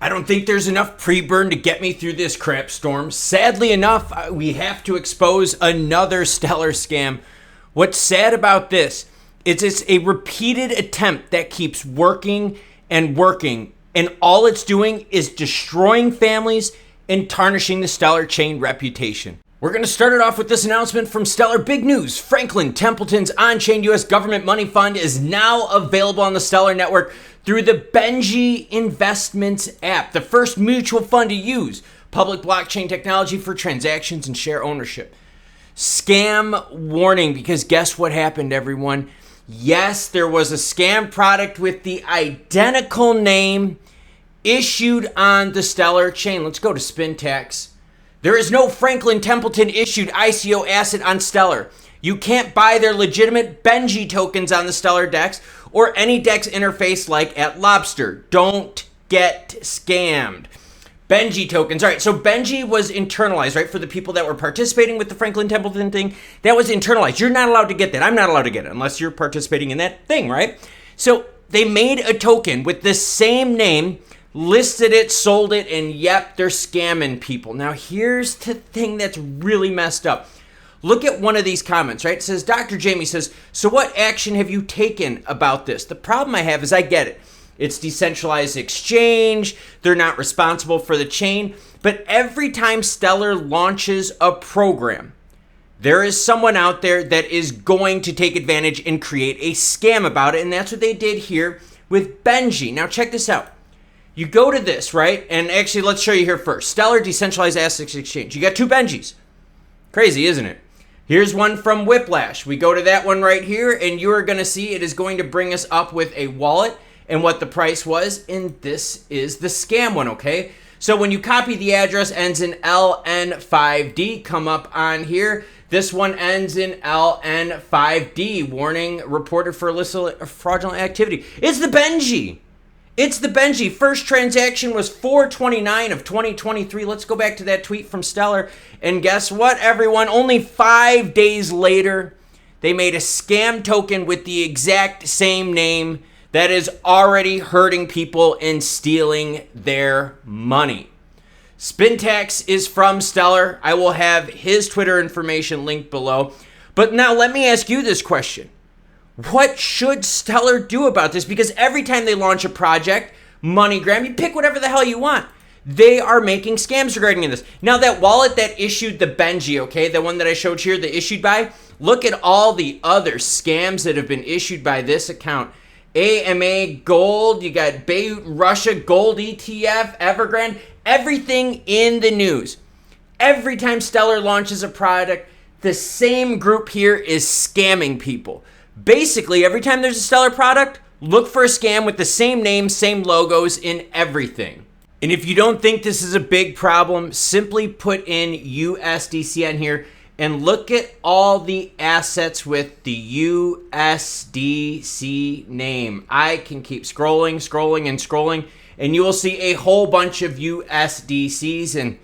I don't think there's enough pre-burn to get me through this crap storm. Sadly enough, we have to expose another Stellar scam. What's sad about this is it's a repeated attempt that keeps working and working, and all it's doing is destroying families and tarnishing the Stellar chain reputation. We're going to start it off with this announcement from Stellar. Big news. Franklin Templeton's on-chain U.S. government money fund is now available on the Stellar network through the Benji Investments app, the first mutual fund to use public blockchain technology for transactions and share ownership. Scam warning, because guess what happened, everyone? Yes, there was a scam product with the identical name issued on the Stellar chain. Let's go to Spintex. There is no Franklin Templeton issued ICO asset on Stellar. You can't buy their legitimate Benji tokens on the Stellar DEX or any DEX interface like at Lobster. Don't get scammed. Benji tokens. All right, so Benji was internalized, right? For the people that were participating with the Franklin Templeton thing, that was internalized. You're not allowed to get that. I'm not allowed to get it unless you're participating in that thing, right? So they made a token with the same name, listed it, sold it, and yep, they're scamming people. Now, here's the thing that's really messed up. Look at one of these comments, right? It says, Dr. Jamie says, so what action have you taken about this? The problem I have is I get it. It's decentralized exchange. They're not responsible for the chain. But every time Stellar launches a program, there is someone out there that is going to take advantage and create a scam about it. And that's what they did here with Benji. Now, check this out. You go to this, right? And actually, let's show you here first. Stellar Decentralized Assets Exchange. You got two Benjis. Crazy, isn't it? Here's one from Whiplash. We go to that one right here, and you are going to see it is going to bring us up with a wallet and what the price was. And this is the scam one, okay? So when you copy the address, ends in LN5D, come up on here. This one ends in LN5D. Warning, reported for illicit fraudulent activity. It's the Benji. It's the Benji. First transaction was 4/29 of 2023. Let's go back to that tweet from Stellar. And guess what, everyone? Only 5 days later, they made a scam token with the exact same name that is already hurting people and stealing their money. Spintex is from Stellar. I will have his Twitter information linked below. But now let me ask you this question. What should Stellar do about this? Because every time they launch a project, MoneyGram, you pick whatever the hell you want. They are making scams regarding this. Now that wallet that issued the Benji, okay, the one that I showed here, the issued by, look at all the other scams that have been issued by this account. AMA Gold, you got Beirut Russia Gold ETF, Evergrande, everything in the news. Every time Stellar launches a product, the same group here is scamming people. Basically, every time there's a Stellar product, look for a scam with the same name, same logos in everything. And if you don't think this is a big problem, simply put in USDC on here and look at all the assets with the USDC name. I can keep scrolling, and you will see a whole bunch of USDCs, and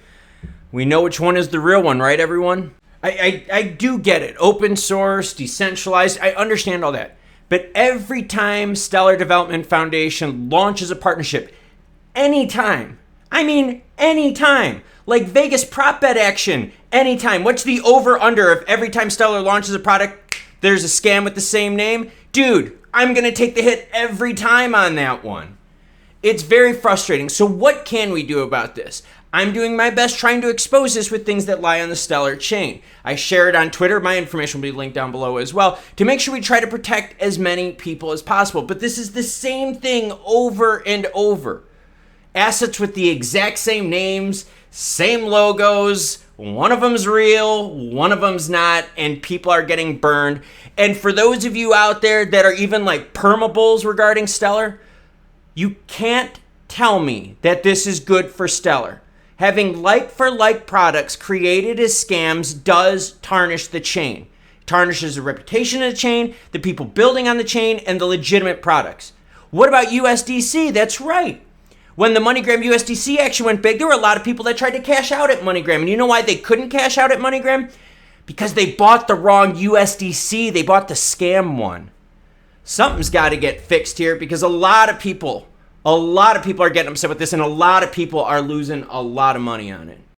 we know which one is the real one, right, everyone? I do get it. Open source, decentralized, I understand all that. But every time Stellar Development Foundation launches a partnership, anytime, like Vegas prop bet action, anytime. What's the over-under if every time Stellar launches a product, there's a scam with the same name? Dude, I'm going to take the hit every time on that one. It's very frustrating. So what can we do about this? I'm doing my best trying to expose this with things that lie on the Stellar chain. I share it on Twitter. My information will be linked down below as well to make sure we try to protect as many people as possible. But this is the same thing over and over. Assets with the exact same names, same logos. One of them's real, one of them's not, and people are getting burned. And for those of you out there that are even like permabulls regarding Stellar, you can't tell me that this is good for Stellar. Having like-for-like products created as scams does tarnish the chain. It tarnishes the reputation of the chain, the people building on the chain, and the legitimate products. What about USDC? That's right. When the MoneyGram USDC action went big, there were a lot of people that tried to cash out at MoneyGram. And you know why they couldn't cash out at MoneyGram? Because they bought the wrong USDC. They bought the scam one. Something's got to get fixed here because a lot of people A lot of people are getting upset with this, and a lot of people are losing a lot of money on it.